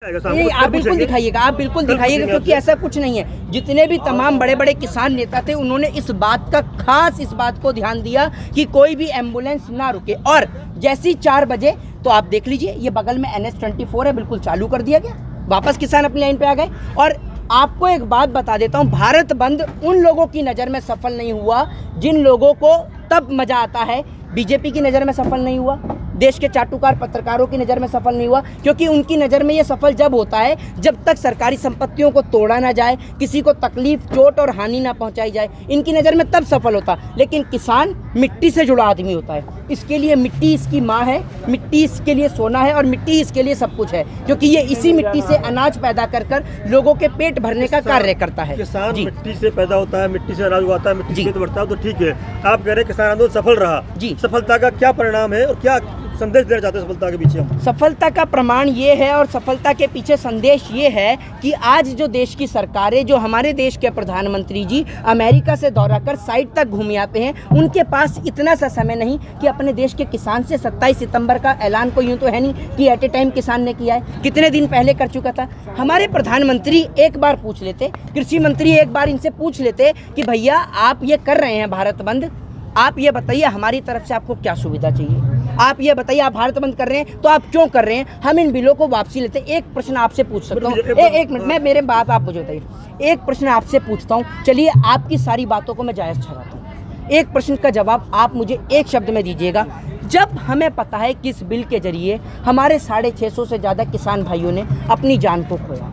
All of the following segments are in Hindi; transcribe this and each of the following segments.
नहीं, आप बिल्कुल दिखाइएगा, आप बिल्कुल दिखाइएगा, क्योंकि ऐसा कुछ नहीं है। जितने भी तमाम बड़े बड़े किसान नेता थे, उन्होंने इस बात को ध्यान दिया कि कोई भी एम्बुलेंस ना रुके। और जैसी 4 बजे तो आप देख लीजिए, ये बगल में NH-24 है, बिल्कुल चालू कर दिया गया, वापस किसान अपनी लाइन पे आ गए। और आपको एक बात बता देता हूँ, भारत बंद उन लोगों की नज़र में सफल नहीं हुआ जिन लोगों को तब मजा आता है। बीजेपी की नज़र में सफल नहीं हुआ, देश के चाटुकार पत्रकारों की नज़र में सफल नहीं हुआ, क्योंकि उनकी नज़र में ये सफल जब होता है जब तक सरकारी संपत्तियों को तोड़ा ना जाए, किसी को तकलीफ, चोट और हानि ना पहुंचाई जाए, इनकी नज़र में तब सफल होता। लेकिन किसान मिट्टी से जुड़ा आदमी होता है, इसके लिए मिट्टी इसकी माँ है, मिट्टी इसके लिए सोना है और मिट्टी इसके लिए सब कुछ है, क्योंकि ये इसी मिट्टी से अनाज पैदा कर कर लोगों के पेट भरने का कार्य करता है। किसान मिट्टी से पैदा होता है, मिट्टी से अनाज उगाता है, मिट्टी से पेट भरता है, तो ठीक है। आप कह रहे हैं किसान आंदोलन सफल रहा जी, सफलता का क्या परिणाम है और क्या संदेश देना चाहते हैं सफलता के पीछे हम? सफलता का प्रमाण ये है और सफलता के पीछे संदेश ये है कि आज जो देश की सरकारें, जो हमारे देश के प्रधानमंत्री जी अमेरिका से दौरा कर साइट तक घूम आते हैं, उनके पास इतना सा समय नहीं कि अपने देश के किसान से 27 सितंबर का ऐलान को यूँ तो है नहीं कि एट ए टाइम किसान ने किया है, कितने दिन पहले कर चुका था। हमारे प्रधानमंत्री एक बार पूछ लेते, कृषि मंत्री एक बार इनसे पूछ लेते कि भैया आप ये कर रहे हैं भारत बंद, आप ये बताइए हमारी तरफ से आपको क्या सुविधा चाहिए, आप ये बताइए आप भारत बंद कर रहे हैं तो आप क्यों कर रहे हैं, हम इन बिलों को वापसी लेते हैं। एक प्रश्न आपसे पूछ सकता हूँ, एक मिनट, मैं मेरे बात आप मुझे बताइए, एक प्रश्न आपसे पूछता हूँ, चलिए आपकी सारी बातों को मैं जायज़ ठहराता हूँ, एक प्रश्न का जवाब आप मुझे एक शब्द में दीजिएगा। जब हमें पता है कि इस बिल के जरिए हमारे 650 से ज़्यादा किसान भाइयों ने अपनी जान को खोया,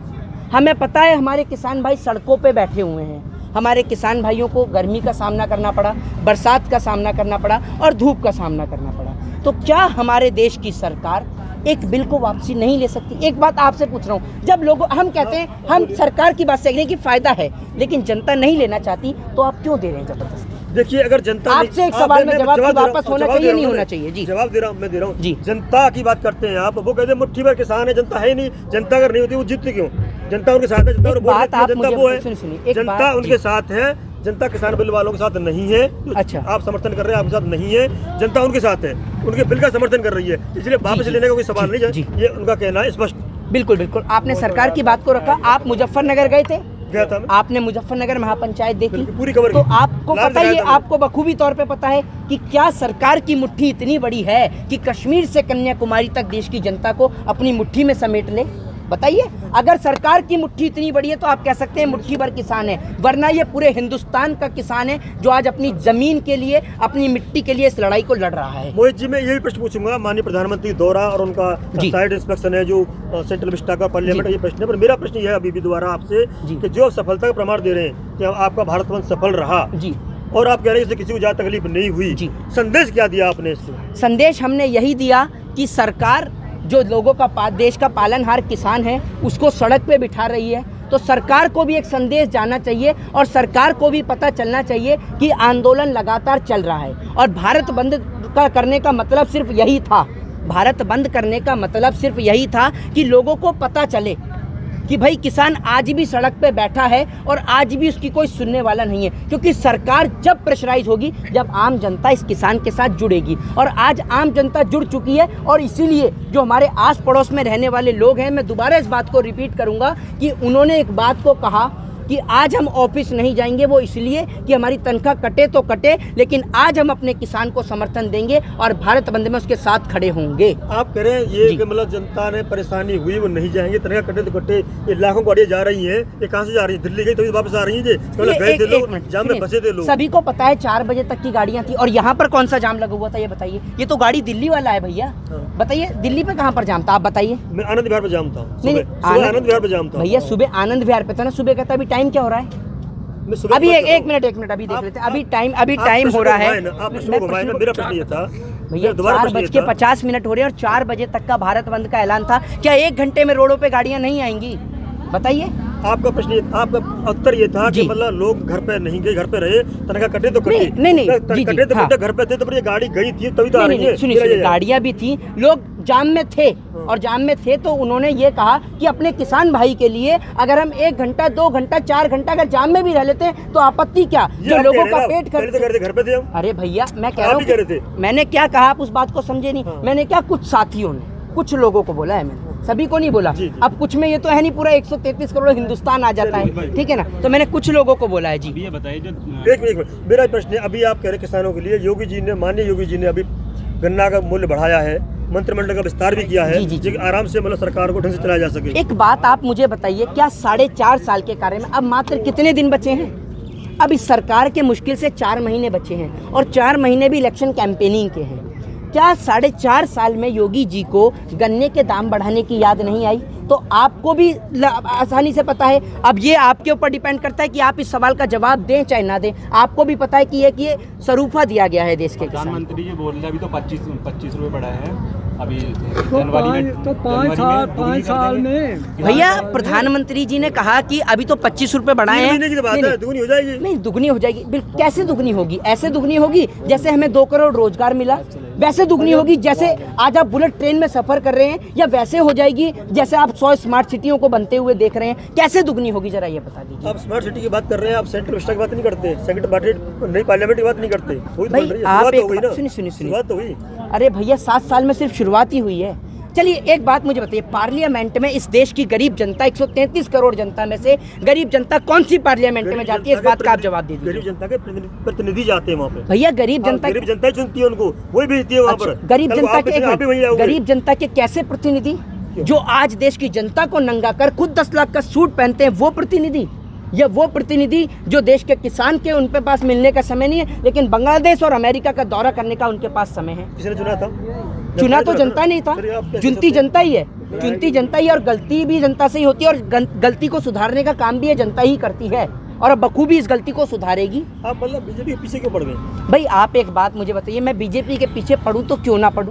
हमें पता है हमारे किसान भाई सड़कों पे बैठे हुए हैं, हमारे किसान भाइयों को गर्मी का सामना करना पड़ा, बरसात का सामना करना पड़ा और धूप का सामना करना पड़ा, तो क्या हमारे देश की सरकार एक बिल को वापसी नहीं ले सकती? एक बात आपसे पूछ रहा हूँ, जब लोग हम कहते हैं हम सरकार की बात से कह रहे हैं कि फ़ायदा है, लेकिन जनता नहीं लेना चाहती, तो आप क्यों दे रहे हैं ज़बरदस्ती? देखिए, अगर जनता आपसे एक सवाल में जवाब वापस होना चाहिए, नहीं होना चाहिए? जी, जवाब दे रहा हूँ, मैं दे रहा हूँ जी। जनता की बात करते हैं आप, वो कहते हैं मुट्ठी भर किसान है, जनता है नहीं, जनता अगर नहीं होती वो जीतती क्यों? जनता उनके साथ है, जनता वो है, जनता उनके साथ है, जनता किसान बिल वालों के साथ नहीं है। अच्छा, आप समर्थन कर रहे हैं, आपके साथ नहीं है, जनता उनके साथ है, उनके बिल का समर्थन कर रही है, इसलिए वापस लेने का कोई सवाल नहीं है, ये उनका कहना है स्पष्ट। बिल्कुल बिल्कुल, आपने सरकार की बात को रखा। आप मुजफ्फरनगर गए थे? गया था। आपने मुजफ्फरनगर महापंचायत देखी? पूरी कवर तो आपको पता ही, आपको बखूबी तौर पे पता है कि क्या सरकार की मुट्ठी इतनी बड़ी है कि कश्मीर से कन्याकुमारी तक देश की जनता को अपनी मुट्ठी में समेट ले? बताइए, अगर सरकार की मुट्ठी इतनी बड़ी है तो आप कह सकते हैं मुट्ठी भर किसान है, वरना ये पूरे हिंदुस्तान का किसान है जो आज अपनी जमीन के लिए, अपनी मिट्टी के लिए इस लड़ाई को लड़ रहा है। मोहित जी, मैं यही प्रश्न पूछूंगा, माननीय प्रधानमंत्री दौरा और उनका साइड इंस्पेक्शन है जो सेंट्रल विस्टा का पार्लियामेंट, ये प्रश्न है, पर मेरा प्रश्न ये है अभी भी दोबारा आपसे कि जो सफलता का प्रमाण दे रहे हैं कि आपका भारत बंद सफल रहा जी, और आप कह रहे हैं इससे किसी को ज्यादा तकलीफ नहीं हुई जी, संदेश क्या दिया आपने इससे? संदेश हमने यही दिया कि सरकार जो लोगों का, देश का पालनहार किसान है, उसको सड़क पे बिठा रही है, तो सरकार को भी एक संदेश जाना चाहिए और सरकार को भी पता चलना चाहिए कि आंदोलन लगातार चल रहा है और भारत बंद का करने का मतलब सिर्फ यही था, भारत बंद करने का मतलब सिर्फ यही था कि लोगों को पता चले कि भाई किसान आज भी सड़क पे बैठा है और आज भी उसकी कोई सुनने वाला नहीं है, क्योंकि सरकार जब प्रेशराइज होगी, जब आम जनता इस किसान के साथ जुड़ेगी, और आज आम जनता जुड़ चुकी है। और इसीलिए जो हमारे आस पड़ोस में रहने वाले लोग हैं, मैं दोबारा इस बात को रिपीट करूंगा कि उन्होंने एक बात को कहा कि आज हम ऑफिस नहीं जाएंगे, वो इसलिए कि हमारी तनख्वाह कटे तो कटे, लेकिन आज हम अपने किसान को समर्थन देंगे और भारत बंद में उसके साथ खड़े होंगे। आप कह रहे हैं ये कि मतलब जनता ने परेशानी हुई, वो नहीं जाएंगे, तनख्वाह कटे तो कटे, ये लाखों गाड़ियाँ जा रही हैं, ये कहाँ से जा रही है? दिल्ली गई तभी वापस आ रही है, जाम में फंसे थे लोग। सभी को पता है 4 बजे तक की गाड़ियाँ थी, और यहाँ पर कौन सा जाम लगा हुआ था ये बताइए? ये तो गाड़ी दिल्ली वाला है भैया, बताइए दिल्ली पे कहाँ पर जाम था? आप बताइए। मैं आनंद विहार पे जाम था, आनंद विहार पे जाम था भैया, सुबह आनंद विहार पे था ना, सुबह कहता अभी टाइम क्या हो रहा है? अभी एक मिनट अभी देख लेते हैं, अभी टाइम हो रहा है। मेरा प्रश्न ये था भैया, 4:50 हो रहे हैं और 4 बजे तक का भारत बंद का ऐलान था, क्या 1 घंटे में रोडों पे गाड़ियां नहीं आएंगी? बताइए। आपका प्रश्न, आपका उत्तर ये था कि मतलब लोग घर पे नहीं गए, घर पे रहे, तनख्वाह कटे तो कटे, नहीं कटे तो कटे, घर पे थे तो ये गाड़ी गई थी तभी तो आ रही है। सुनिए, गाड़ियां भी थी, लोग जाम में थे, और जाम में थे तो उन्होंने ये कहा कि अपने किसान भाई के लिए अगर हम 1 घंटा 2 घंटा 4 घंटा अगर जाम में भी रह लेते हैं तो आपत्ति क्या? जो लोगों का पेट घर पे थे हम। अरे भैया, मैं कह रहा हूँ, मैंने क्या कहा आप उस बात को समझे नहीं। मैंने क्या, कुछ साथियों ने, कुछ लोगों को बोला है मैंने, सभी को नहीं बोला। जी। अब कुछ में ये तो है नहीं पूरा 133 करोड़ हिंदुस्तान आ जाता है, ठीक है ना, तो मैंने कुछ लोगों को बोला है जी। ये बताइए जो एक मिनट, मेरा प्रश्न है, अभी आप कह रहे किसानों के लिए योगी जी ने, माननीय योगी जी ने अभी गन्ना का मूल्य बढ़ाया है, मंत्रिमंडल का विस्तार भी किया है, जी, जी, जी। जो कि आराम से मतलब सरकार को ढंग से चलाया जा सके। एक बात आप मुझे बताइए, क्या 4.5 साल के कार्य में अब मात्र कितने दिन बचे हैं? अब इस सरकार के मुश्किल से 4 महीने बचे हैं और 4 महीने भी इलेक्शन कैंपेनिंग के हैं। क्या 4.5 साल में योगी जी को गन्ने के दाम बढ़ाने की याद नहीं आई? तो आपको भी आसानी से पता है। अब ये आपके ऊपर डिपेंड करता है कि आप इस सवाल का जवाब दें चाहे ना दें। आपको भी पता है कि ये सरूफा दिया गया है देश के किसान। प्रधानमंत्री जी बोल रहे अभी तो 25 रुपए बढ़ाए हैं अभी तो 5 साल में भैया प्रधानमंत्री जी ने कहा कि अभी तो 25 रुपए बढ़ाए हैं। महीने की तो बात है, दुगनी हो जाएगी। नहीं, दुगनी हो जाएगी। बिल्कुल। कैसे दुगनी होगी? ऐसे दुगनी होगी जैसे हमें 2 करोड़ रोजगार मिला, वैसे दुगनी होगी जैसे आज आप बुलेट ट्रेन में सफर कर रहे हैं, या वैसे हो जाएगी जैसे आप 100 स्मार्ट सिटियों को बनते हुए देख रहे हैं। कैसे दुगनी होगी जरा ये बता दीजिए। आप स्मार्ट सिटी की बात कर रहे हैं, आप सेंट्रल विस्टा की बात नहीं करते, सेक्रेटरी बजट नई पार्लियामेंट की बात नहीं करते। भाई आप एक सुनिए शुरुआत तो हुई। अरे भैया 7 साल में सिर्फ शुरुआत ही हुई है। चलिए एक बात मुझे बताइए, पार्लियामेंट में इस देश की गरीब जनता, 133 करोड़ जनता में से गरीब जनता कौन सी पार्लियामेंट में जाती है? इस बात का आप जवाब दीजिए। गरीब जनता के प्रतिनिधि जाते हैं वहाँ पे। भैया गरीब जनता ही चुनती है उनको, वही भेजती है वहाँ पर। गरीब जनता के कैसे प्रतिनिधि? जो आज देश की जनता को नंगा कर खुद 10 लाख का सूट पहनते हैं, वो प्रतिनिधि? या वो प्रतिनिधि जो देश के किसान के उनके पास मिलने का समय नहीं है, लेकिन बांग्लादेश और अमेरिका का दौरा करने का उनके पास समय है? किसने चुना था? चुना तो जनता नहीं था, चुनती जनता ही है। चुनती जनता ही, और गलती भी जनता से ही होती है, और गलती को सुधारने का काम भी ये जनता ही करती है, और अब बखूबी इस गलती को सुधारेगी। आप मतलब बीजेपी के पीछे क्यों पड़ गए? भाई आप एक बात मुझे बताइए, मैं बीजेपी के पीछे पढ़ूं तो क्यों ना पढ़ूं?